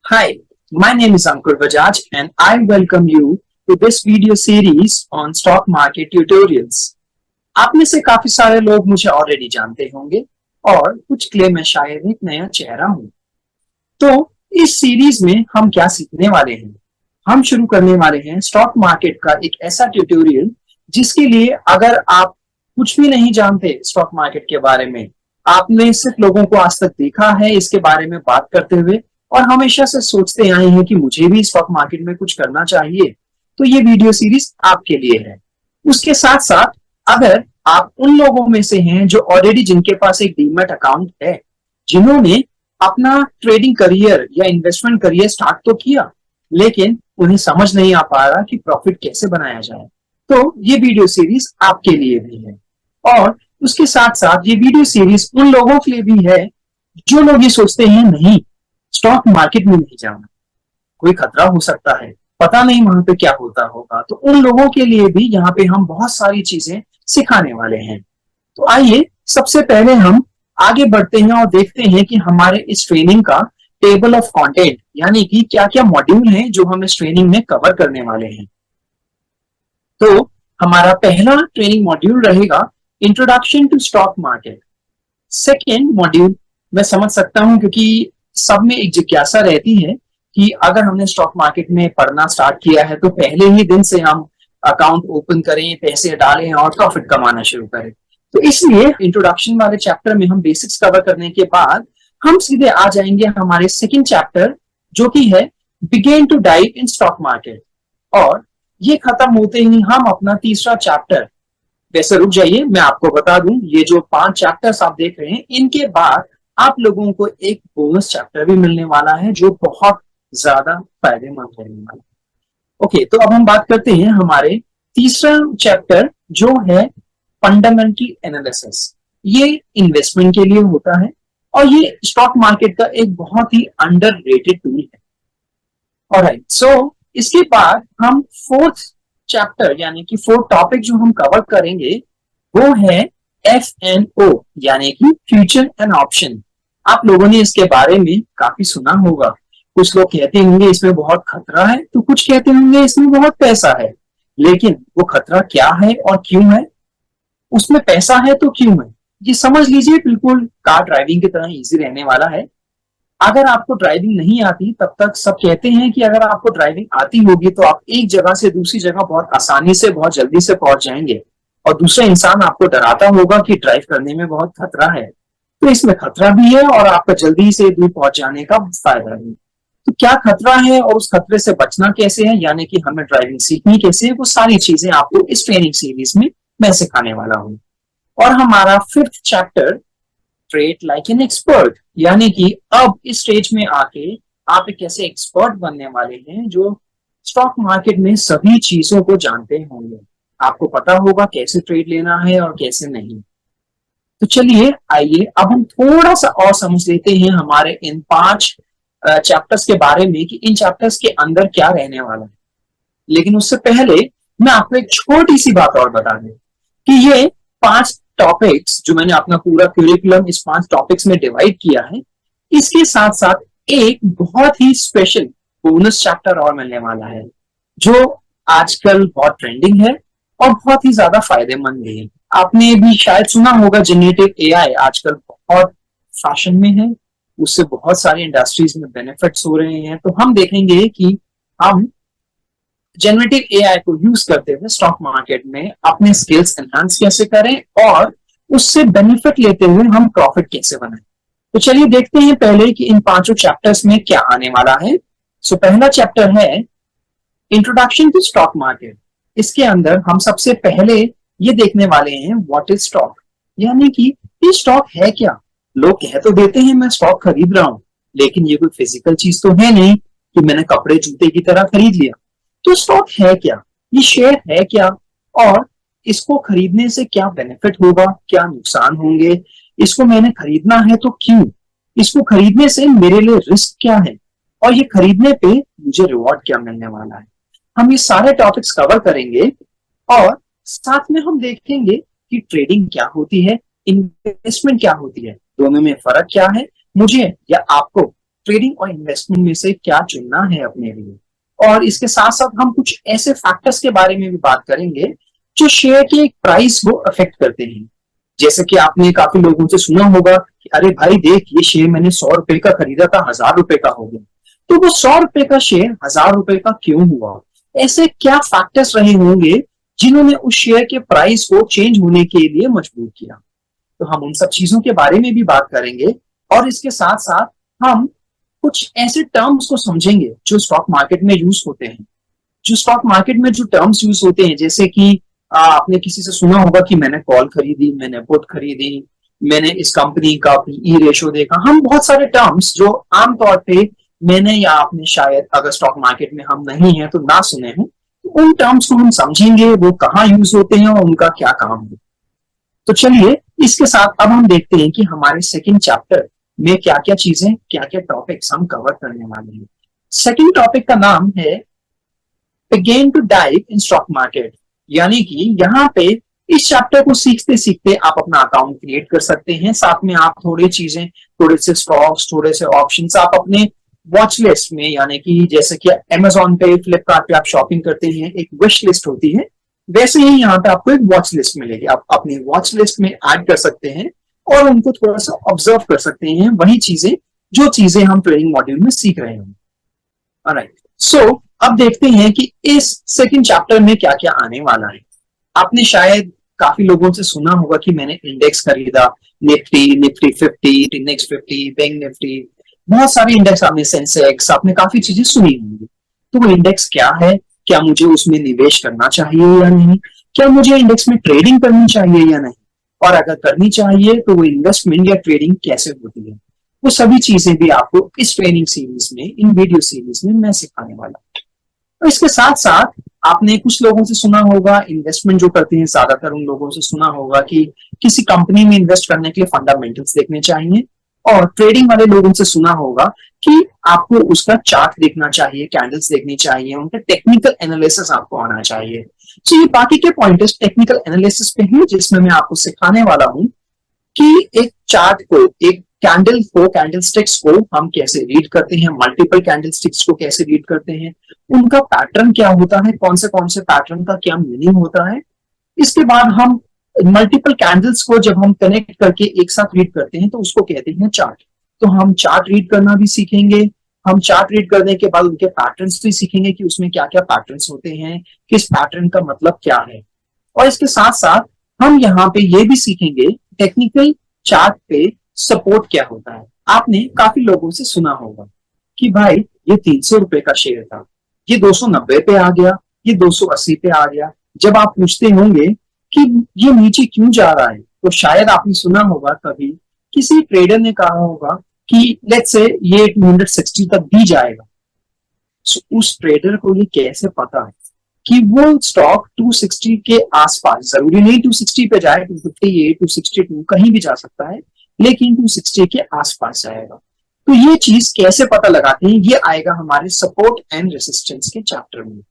Hi, my name is Ankur Bajaj and I welcome you to this video series on stock market tutorials. आप में से काफी सारे लोग मुझे ऑलरेडी जानते होंगे और कुछ के लिए मैं शायद एक नया चेहरा हूं। तो इस सीरीज में हम क्या सीखने वाले हैं? हम शुरू करने वाले हैं स्टॉक मार्केट का एक ऐसा ट्यूटोरियल जिसके लिए अगर आप कुछ भी नहीं जानते स्टॉक मार्केट के बारे में, आपने सिर्फ लोगों को आज तक देखा है इसके बारे में बात करते हुए और हमेशा से सोचते आए हैं कि मुझे भी स्टॉक मार्केट में कुछ करना चाहिए, तो ये वीडियो सीरीज आपके लिए है। उसके साथ साथ अगर आप उन लोगों में से हैं जो ऑलरेडी जिनके पास एक डीमैट अकाउंट है, जिन्होंने अपना ट्रेडिंग करियर या इन्वेस्टमेंट करियर स्टार्ट तो किया लेकिन उन्हें समझ नहीं आ पा रहा कि प्रॉफिट कैसे बनाया जाए, तो ये वीडियो सीरीज आपके लिए भी है। और उसके साथ साथ ये वीडियो सीरीज उन लोगों के लिए भी है जो लोग ये सोचते हैं नहीं, स्टॉक मार्केट में नहीं जाना, कोई खतरा हो सकता है, पता नहीं वहां पे क्या होता होगा, तो उन लोगों के लिए भी यहाँ पे हम बहुत सारी चीजें सिखाने वाले हैं। तो आइए सबसे पहले हम आगे बढ़ते हैं और देखते हैं कि हमारे इस ट्रेनिंग का टेबल ऑफ कंटेंट यानी कि क्या क्या मॉड्यूल हैं जो हम इस ट्रेनिंग में कवर करने वाले हैं। तो हमारा पहला ट्रेनिंग मॉड्यूल रहेगा introduction to stock market. Second module मैं समझ सकता हूं क्योंकि सब में एक जिज्ञासा रहती है कि अगर हमने स्टॉक मार्केट में पढ़ना स्टार्ट किया है तो पहले ही दिन से हम अकाउंट ओपन करें, पैसे डालें और प्रॉफिट कमाना शुरू करें। तो इसलिए इंट्रोडक्शन वाले चैप्टर में हम बेसिक्स कवर करने के बाद हम सीधे आ जाएंगे हमारे सेकंड चैप्टर जो कि है begin to dive in stock market. और ये खत्म होते ही हम अपना तीसरा चैप्टर, वैसे रुक जाइए मैं आपको बता दूं, ये जो 5 चैप्टर्स आप देख रहे हैं इनके बाद आप लोगों को एक बोनस चैप्टर भी मिलने वाला है जो बहुत ज्यादा फायदेमंद रहने वाला है। ओके, तो अब हम बात करते हैं हमारे तीसरा चैप्टर जो है फंडामेंटल एनालिसिस। ये इन्वेस्टमेंट के लिए होता है और ये स्टॉक मार्केट का एक बहुत ही अंडररेटेड टूल है। ऑलराइट, सो इसके बाद हम फोर्थ चैप्टर यानी कि फोर्थ टॉपिक जो हम कवर करेंगे वो है F&O यानी कि फ्यूचर एंड ऑप्शन। आप लोगों ने इसके बारे में काफी सुना होगा। कुछ लोग कहते होंगे इसमें बहुत खतरा है, तो कुछ कहते होंगे इसमें बहुत पैसा है। लेकिन वो खतरा क्या है और क्यों है, उसमें पैसा है तो क्यों है, ये समझ लीजिए बिल्कुल कार ड्राइविंग की तरह इजी रहने वाला है। अगर आपको ड्राइविंग नहीं आती, तब तक सब कहते हैं कि अगर आपको ड्राइविंग आती होगी तो आप एक जगह से दूसरी जगह बहुत आसानी से बहुत जल्दी से पहुंच जाएंगे और दूसरा इंसान आपको डराता होगा कि ड्राइव करने में बहुत खतरा है। तो इसमें खतरा भी है और आपका जल्दी से दूर पहुंच जाने का फायदा भी। तो क्या खतरा है और उस खतरे से बचना कैसे है, यानी कि हमें ड्राइविंग सीखनी कैसे है, वो सारी चीजें आपको इस ट्रेनिंग सीरीज में मैं सिखाने वाला हूँ। और हमारा fifth chapter trade like an expert, यानी कि अब इस स्टेज में आके आप एक ऐसे एक्सपर्ट बनने वाले हैं जो स्टॉक मार्केट में सभी चीजों को जानते होंगे। आपको पता होगा कैसे ट्रेड लेना है और कैसे नहीं। तो चलिए आइए अब हम थोड़ा सा और समझ लेते हैं हमारे इन 5 चैप्टर्स के बारे में कि इन चैप्टर्स के अंदर क्या रहने वाला है। लेकिन उससे पहले मैं आपको एक छोटी सी बात और बता दूं कि ये 5 टॉपिक्स जो मैंने अपना पूरा क्यूरिकुलम इस 5 टॉपिक्स में डिवाइड किया है, इसके साथ साथ एक बहुत ही स्पेशल बोनस चैप्टर और मिलने वाला है जो आजकल बहुत ट्रेंडिंग है और बहुत ही ज्यादा फायदेमंद भी है। आपने भी शायद सुना होगा जनरेटिव एआई आजकल बहुत फैशन में है, उससे बहुत सारी इंडस्ट्रीज में बेनिफिट्स हो रहे हैं। तो हम देखेंगे कि हम जनरेटिव एआई को यूज करते हुए स्टॉक मार्केट में अपने स्किल्स एनहांस कैसे करें और उससे बेनिफिट लेते हुए हम प्रॉफिट कैसे बनाएं। तो चलिए देखते हैं पहले कि इन 5 चैप्टर्स में क्या आने वाला है। सो पहला चैप्टर है इंट्रोडक्शन टू स्टॉक मार्केट। इसके अंदर हम सबसे पहले ये देखने वाले हैं व्हाट इज स्टॉक, यानी कि ये स्टॉक है क्या। लोग कह तो देते हैं मैं स्टॉक खरीद रहा हूं, लेकिन ये कोई फिजिकल चीज तो है नहीं कि मैंने कपड़े जूते की तरह खरीद लिया। तो स्टॉक है क्या, ये शेयर है क्या, और इसको खरीदने से क्या बेनिफिट होगा, क्या नुकसान होंगे, इसको मैंने खरीदना है तो क्यों, इसको खरीदने से मेरे लिए रिस्क क्या है और ये खरीदने पे मुझे रिवॉर्ड क्या मिलने वाला है। हम ये सारे टॉपिक्स कवर करेंगे और साथ में हम देखेंगे कि ट्रेडिंग क्या होती है, इन्वेस्टमेंट क्या होती है, दोनों में फर्क क्या है, मुझे या आपको ट्रेडिंग और इन्वेस्टमेंट में से क्या चुनना है अपने लिए। और इसके साथ साथ हम कुछ ऐसे फैक्टर्स के बारे में भी बात करेंगे जो शेयर के प्राइस को अफेक्ट करते हैं। जैसे कि आपने काफी लोगों से सुना होगा कि अरे भाई देख, ये शेयर मैंने 100 रुपए का खरीदा था, 1000 रुपए का हो गया। तो वो 100 रुपए का शेयर 1000 रुपए का क्यों हुआ? ऐसे क्या फैक्टर्स रहे होंगे जिन्होंने उस शेयर के प्राइस को चेंज होने के लिए मजबूर किया? तो हम उन सब चीजों के बारे में भी बात करेंगे। और इसके साथ साथ हम कुछ ऐसे टर्म्स को समझेंगे जो स्टॉक मार्केट में यूज होते हैं। जो स्टॉक मार्केट में जो टर्म्स यूज होते हैं, जैसे कि आपने किसी से सुना होगा कि मैंने कॉल खरीदी, मैंने पुट खरीदी, मैंने इस कंपनी का पीई रेशो देखा। हम बहुत सारे टर्म्स जो आमतौर पे मैंने या आपने शायद, अगर स्टॉक मार्केट में हम नहीं है तो ना सुने हैं, तो उन टर्म्स को हम समझेंगे, वो कहाँ यूज होते हैं और उनका क्या काम है। तो चलिए इसके साथ अब हम देखते हैं कि हमारे सेकंड चैप्टर में क्या क्या चीजें, क्या क्या टॉपिक्स हम कवर करने वाले हैं। सेकंड टॉपिक का नाम है begin to dive in stock market. यानी कि यहाँ पे इस चैप्टर को सीखते सीखते आप अपना अकाउंट क्रिएट कर सकते हैं। साथ में आप थोड़ी चीजें, थोड़े से स्टॉक्स, थोड़े से ऑप्शंस आप अपने वॉच लिस्ट में, यानी कि जैसे कि अमेजोन पे, फ्लिपकार्ट पे आप शॉपिंग करते हैं, एक विश लिस्ट होती है, वैसे ही यहाँ पे आपको एक वॉच लिस्ट मिलेगी। आप अपनी वॉच लिस्ट में ऐड कर सकते हैं और उनको थोड़ा सा ऑब्जर्व कर सकते हैं, वही चीजें जो चीजें हम ट्रेनिंग मॉड्यूल में सीख रहे हैं। ऑलराइट, सो अब देखते हैं कि इस सेकंड चैप्टर में क्या क्या आने वाला है। आपने शायद काफी लोगों से सुना होगा कि मैंने इंडेक्स खरीदा, Nifty, Nifty 50, next 50, bank Nifty, बहुत सारे इंडेक्स, आपने सेंसेक्स, आपने काफी चीजें सुनी होंगी। तो वो इंडेक्स क्या है, क्या मुझे उसमें निवेश करना चाहिए या नहीं, क्या मुझे इंडेक्स में ट्रेडिंग करनी चाहिए या नहीं, और अगर करनी चाहिए तो वो इन्वेस्टमेंट या ट्रेडिंग कैसे होती है, वो सभी चीजें भी आपको इस ट्रेनिंग सीरीज में, इन वीडियो सीरीज में मैं सिखाने वाला हूँ। तो इसके साथ साथ आपने कुछ लोगों से सुना होगा, इन्वेस्टमेंट जो करते हैं ज्यादातर उन लोगों से सुना होगा कि किसी कंपनी में इन्वेस्ट करने के लिए फंडामेंटल्स देखने चाहिए। और ट्रेडिंग वाले लोगों से सुना होगा कि आपको उसका चार्ट देखना चाहिए, कैंडल्स देखनी चाहिए, उनका टेक्निकल एनालिसिस आपको आना चाहिए। तो ये बाकी के पॉइंट्स टेक्निकल एनालिसिस पे हैं, जिसमें मैं आपको सिखाने वाला हूं कि एक चार्ट को, एक कैंडल को, कैंडल स्टिक्स को हम कैसे रीड करते हैं, मल्टीपल कैंडल स्टिक्स को कैसे रीड करते हैं, उनका पैटर्न क्या होता है, कौन से पैटर्न का क्या मीनिंग होता है। इसके बाद हम मल्टीपल कैंडल्स को जब हम कनेक्ट करके एक साथ रीड करते हैं तो उसको कहते हैं चार्ट। तो हम चार्ट रीड करना भी सीखेंगे। हम चार्ट रीड करने के बाद उनके पैटर्न्स भी सीखेंगे कि उसमें क्या क्या पैटर्न्स होते हैं, किस पैटर्न का मतलब क्या है। और इसके साथ साथ हम यहाँ पे ये भी सीखेंगे टेक्निकल चार्ट पे सपोर्ट क्या होता है। आपने काफी लोगों से सुना होगा कि भाई ये 300 रुपए का शेयर था, ये 290 पे आ गया, ये 280 पे आ गया। जब आप पूछते होंगे कि ये नीचे क्यों जा रहा है, तो शायद आपने सुना होगा कभी किसी ट्रेडर ने कहा होगा कि लेट्स से ये 260 तक भी जाएगा। सो उस ट्रेडर को ये कैसे पता है कि वो स्टॉक 260 के आसपास, जरूरी नहीं 260 पे जाए, 258, 262 कहीं भी जा सकता है, लेकिन 260 के आसपास जाएगा। तो ये चीज कैसे पता लगाते हैं, ये आएगा हमारे सपोर्ट एंड रेसिस्टेंस के चैप्टर में।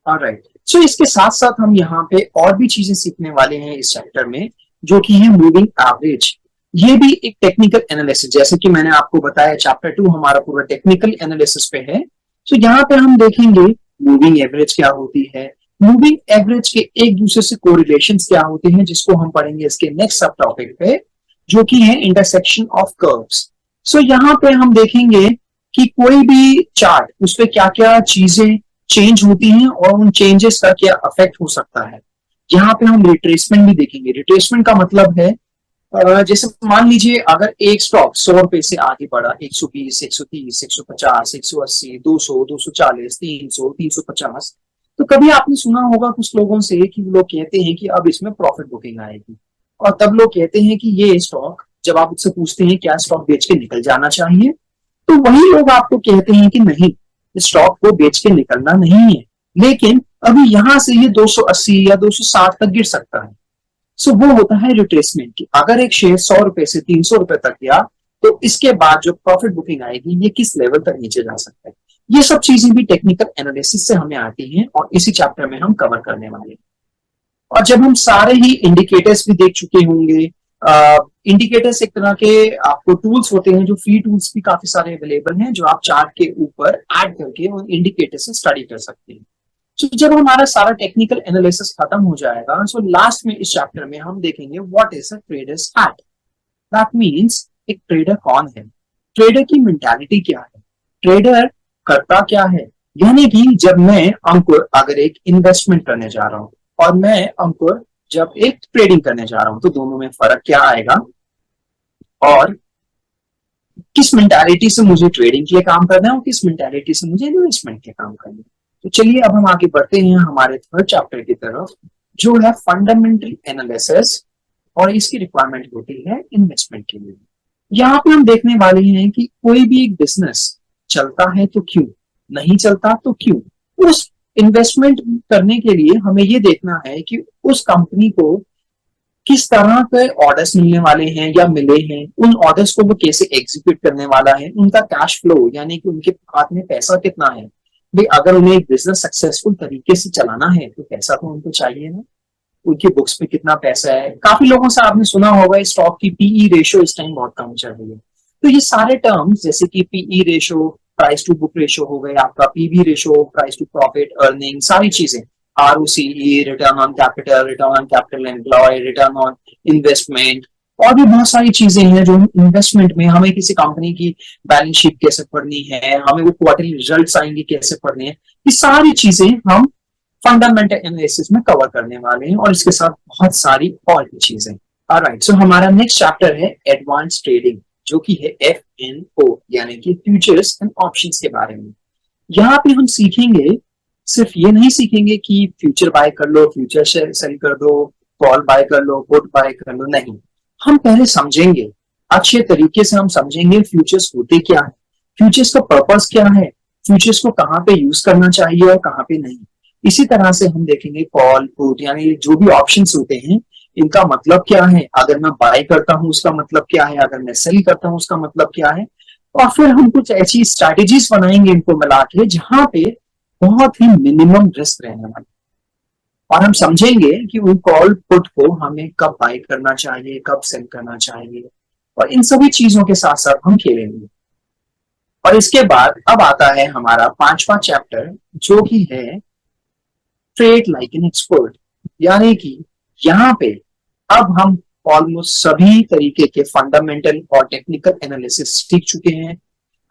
ऑलराइट, सो इसके साथ साथ हम यहाँ पे और भी चीजें सीखने वाले हैं इस चैप्टर में, जो कि है मूविंग एवरेज। ये भी एक टेक्निकल एनालिसिस, जैसे कि मैंने आपको बताया चैप्टर 2 हमारा पूरा टेक्निकल एनालिसिस पे है। तो यहाँ पे हम देखेंगे मूविंग एवरेज क्या होती है, मूविंग एवरेज के एक दूसरे से कोरिलेशंस क्या होते हैं, जिसको हम पढ़ेंगे इसके नेक्स्ट सब टॉपिक पे, जो कि है इंटरसेक्शन ऑफ कर्व्स। सो यहाँ पे हम देखेंगे कि कोई भी चार्ट, उस पर क्या क्या चीजें चेंज होती हैं और उन चेंजेस का क्या इफेक्ट हो सकता है। यहाँ पे हम रिट्रेसमेंट भी देखेंगे। रिट्रेसमेंट का मतलब है जैसे मान लीजिए अगर एक स्टॉक 100 रुपए से आगे बढ़ा, 120, 130, 150, 180, 200, 240, 300, 350, तो कभी आपने सुना होगा कुछ लोगों से कि वो लोग कहते हैं कि अब इसमें प्रॉफिट बुकिंग आएगी, और तब लोग कहते हैं कि ये स्टॉक, जब आप उससे पूछते हैं क्या स्टॉक बेच के निकल जाना चाहिए, तो वही लोग आपको कहते हैं कि नहीं, स्टॉक को बेच के निकलना नहीं है, लेकिन अभी यहां से ये 280 या 260 तक गिर सकता है। सो वो होता है रिट्रेसमेंट की। अगर एक शेयर 100 रुपए से 300 रुपए तक गया, तो इसके बाद जो प्रॉफिट बुकिंग आएगी ये किस लेवल तक नीचे जा सकता है। ये सब चीजें भी टेक्निकल एनालिसिस से हमें आती हैं और इसी चैप्टर में हम कवर करने वाले हैं। और जब हम सारे ही इंडिकेटर्स भी देख चुके होंगे, इंडिकेटर्स एक तरह के आपको टूल्स होते हैं, जो फ्री टूल्स भी काफी सारे अवेलेबल हैं, जो आप चार्ट के ऊपर ऐड करके उन इंडिकेटर से स्टडी कर सकते हैं। तो जब हमारा सारा टेक्निकल एनालिसिस खत्म हो जाएगा, सो लास्ट में इस चैप्टर में हम देखेंगे what is a traders hat. That means एक ट्रेडर कौन है, ट्रेडर की मेंटालिटी क्या है, ट्रेडर करता क्या है। यानी कि जब मैं अंकुर अगर एक इन्वेस्टमेंट करने जा रहा हूं और मैं अंकुर जब एक ट्रेडिंग करने जा रहा हूं, तो दोनों में फर्क क्या आएगा और किस मेंटालिटी से मुझे ट्रेडिंग के लिए काम करना है और किस मेंटालिटी से मुझे इन्वेस्टमेंट के काम करना है। तो चलिए अब हम आगे बढ़ते हैं हमारे थर्ड चैप्टर की तरफ, जो है फंडामेंटल एनालिसिस, और इसकी रिक्वायरमेंट होती है इन्वेस्टमेंट के लिए। यहाँ पे हम देखने वाले हैं कि कोई भी एक बिजनेस चलता है तो क्यों, नहीं चलता तो क्यों। उस इन्वेस्टमेंट करने के लिए हमें ये देखना है कि उस कंपनी को किस तरह के ऑर्डर्स मिलने वाले हैं या मिले हैं, उन ऑर्डर्स को वो कैसे एग्जीक्यूट करने वाला है, उनका कैश फ्लो यानी कि उनके हाथ में पैसा कितना है। भाई अगर उन्हें एक बिजनेस सक्सेसफुल तरीके से चलाना है तो पैसा तो उनको चाहिए ना, उनकी बुक्स में कितना पैसा है। काफी लोगों से आपने सुना होगा स्टॉक की पीई रेशियो इस टाइम बहुत कम चल रही है। तो ये सारे टर्म्स जैसे कि PE ratio, price to book ratio हो गए, आपका PB ratio, price to profit earning, सारी चीजें, ROCE, return on capital employ, return on investment, और भी बहुत सारी चीजें हैं जो इन्वेस्टमेंट में हमें किसी कंपनी की बैलेंस शीट कैसे पढ़नी है, हमें वो क्वार्टरली रिजल्ट्स आएंगे कैसे पढ़ने हैं, ये सारी चीजें हम फंडामेंटल एनालिसिस में कवर करने वाले हैं, और इसके साथ बहुत सारी और भी चीजें। ऑलराइट, सो हमारा नेक्स्ट चैप्टर है एडवांस ट्रेडिंग, जो कि है FNO यानी कि फ्यूचर्स एंड ऑप्शंस के बारे में। यहाँ पे हम सीखेंगे, सिर्फ ये नहीं सीखेंगे कि फ्यूचर बाय कर लो, फ्यूचर सेल कर दो, कॉल बाय कर लो, पुट बाय कर लो, नहीं। हम पहले समझेंगे, अच्छे तरीके से हम समझेंगे फ्यूचर्स होते क्या है, फ्यूचर्स का पर्पस क्या है, फ्यूचर्स को कहाँ पे यूज करना चाहिए और कहाँ पे नहीं। इसी तरह से हम देखेंगे कॉल पुट यानी जो भी ऑप्शंस होते हैं, इनका मतलब क्या है, अगर मैं बाय करता हूं उसका मतलब क्या है, अगर मैं सेल करता हूं उसका मतलब क्या है। और फिर हम कुछ ऐसी स्ट्रैटेजीज बनाएंगे इनको मिला के, जहां पे बहुत ही मिनिमम रिस्क रहने वाली, और हम समझेंगे कि उन कॉल पुट को हमें कब बाय करना चाहिए, कब सेल करना चाहिए, और इन सभी चीजों के साथ साथ हम खेलेंगे। और इसके बाद अब आता है हमारा पांचवा चैप्टर, जो कि है ट्रेड लाइक एन एक्सपर्ट। यानी कि यहाँ पे अब हम ऑलमोस्ट सभी तरीके के फंडामेंटल और टेक्निकल एनालिसिस सीख चुके हैं।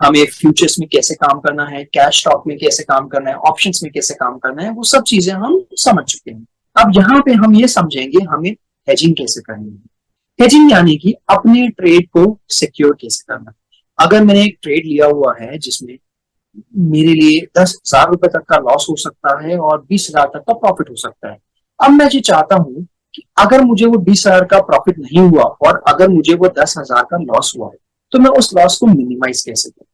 हमें फ्यूचर्स में कैसे काम करना है, कैश स्टॉक में कैसे काम करना है, ऑप्शंस में कैसे काम करना है, वो सब चीजें हम समझ चुके हैं। अब यहाँ पे हम ये समझेंगे हमें हेजिंग कैसे करनी है। हेजिंग यानी कि अपने ट्रेड को सिक्योर कैसे करना। अगर मैंने एक ट्रेड लिया हुआ है जिसमें मेरे लिए 10,000 रुपए तक का लॉस हो सकता है और 20,000 तक का प्रॉफिट हो सकता है। अब मैं ये चाहता हूं कि अगर मुझे वो 20,000 का प्रॉफिट नहीं हुआ और अगर मुझे वो 10,000 का लॉस हुआ है, तो मैं उस लॉस को मिनिमाइज कैसे करूं।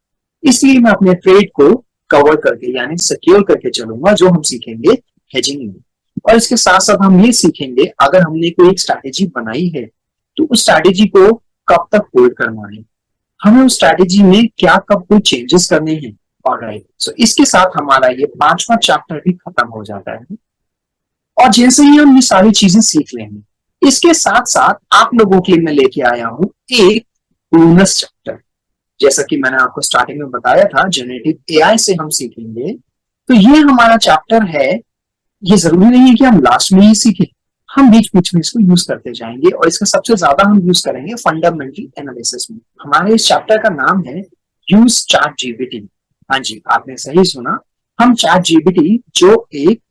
इसलिए मैं अपने ट्रेड को कवर करके यानी सिक्योर करके चलूंगा, जो हम सीखेंगे हेजिंग में। और इसके साथ साथ हम ये सीखेंगे, अगर हमने कोई एक स्ट्रैटेजी बनाई है तो उस स्ट्रैटेजी को कब तक होल्ड करना है, हमें उस स्ट्रैटेजी में क्या कब कोई चेंजेस करने हैं। ऑलराइट, सो इसके साथ हमारा ये पांचवा चैप्टर भी खत्म हो जाता है। और जैसे ही हम ये सारी चीजें सीख लेंगे, इसके साथ साथ आप लोगों के लिए मैं लेके आया हूं एक बोनस चैप्टर। जैसा कि मैंने आपको स्टार्टिंग में बताया था, जनरेटिव एआई से हम सीखेंगे। तो ये हमारा चैप्टर है, ये जरूरी नहीं है कि हम लास्ट में ही सीखें, हम बीच बीच में इसको यूज करते जाएंगे, और इसका सबसे ज्यादा हम यूज करेंगे फंडामेंटल एनालिसिस में। हमारे इस चैप्टर का नाम है यूज चैट जीपीटी। हाँ जी, आपने सही सुना, हम चैट जीपीटी जो एक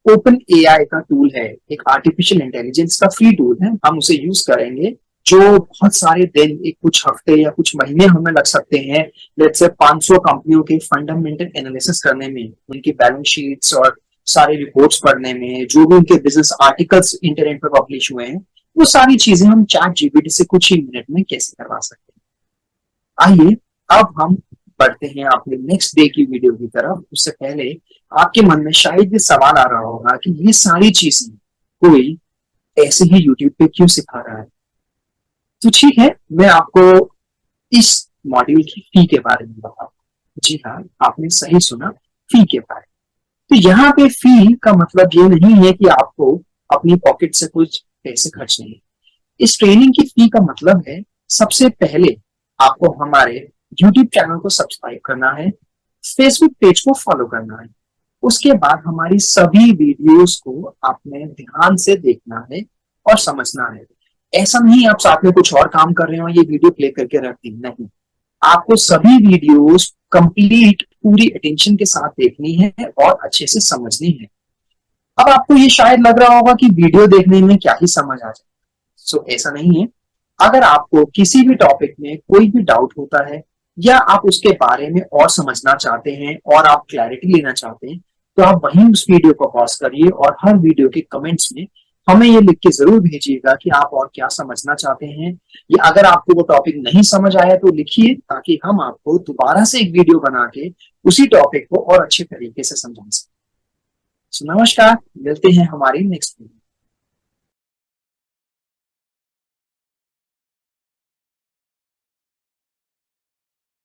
ओपन एआई का टूल है, एक आर्टिफिशियल इंटेलिजेंस का फ्री टूल है, हम उसे यूज करेंगे। जो बहुत सारे दिन, एक कुछ हफ्ते या कुछ महीने हमें लग सकते हैं, लेट्स से 500 कंपनियों के फंडामेंटल एनालिसिस करने में, उनकी बैलेंस शीट्स और सारे रिपोर्ट्स पढ़ने में, जो भी उनके बिजनेस आर्टिकल्स इंटरनेट पर पब्लिश हुए हैं, वो सारी चीजें हम चैट जीपीटी से कुछ ही मिनट में कैसे करवा सकते हैं। आइए अब हम बढ़ते हैं अपने नेक्स्ट डे की वीडियो की तरफ। उससे पहले आपके मन में शायद ये सवाल आ रहा होगा कि ये सारी चीजें कोई ऐसे ही यूट्यूब पे क्यों सिखा रहा है। तो ठीक है, मैं आपको इस मॉड्यूल की फी के बारे में बताऊं। जी हाँ, आपने सही सुना, फी के बारे में। तो यहाँ पे फी का मतलब ये नहीं है कि आपको अपनी पॉकेट से कुछ पैसे खर्चने हैं। इस ट्रेनिंग की फी का मतलब है, सबसे पहले आपको हमारे यूट्यूब चैनल को सब्सक्राइब करना है, फेसबुक पेज को फॉलो करना है, उसके बाद हमारी सभी वीडियोस को आपने ध्यान से देखना है और समझना है। ऐसा नहीं आप साथ में कुछ और काम कर रहे हो, ये वीडियो प्ले करके रख दी, नहीं, आपको सभी वीडियोस कंप्लीट पूरी अटेंशन के साथ देखनी है और अच्छे से समझनी है। अब आपको ये शायद लग रहा होगा कि वीडियो देखने में क्या ही समझ आ जाए। सो ऐसा नहीं है। अगर आपको किसी भी टॉपिक में कोई भी डाउट होता है या आप उसके बारे में और समझना चाहते हैं और आप क्लैरिटी लेना चाहते हैं, तो आप वहीं उस वीडियो को पॉज करिए और हर वीडियो के कमेंट्स में हमें ये लिख के जरूर भेजिएगा कि आप और क्या समझना चाहते हैं, या अगर आपको वो टॉपिक नहीं समझ आया तो लिखिए, ताकि हम आपको दोबारा से एक वीडियो बना के उसी टॉपिक को और अच्छे तरीके से समझा सकें। नमस्कार, मिलते हैं हमारी नेक्स्ट वीडियो।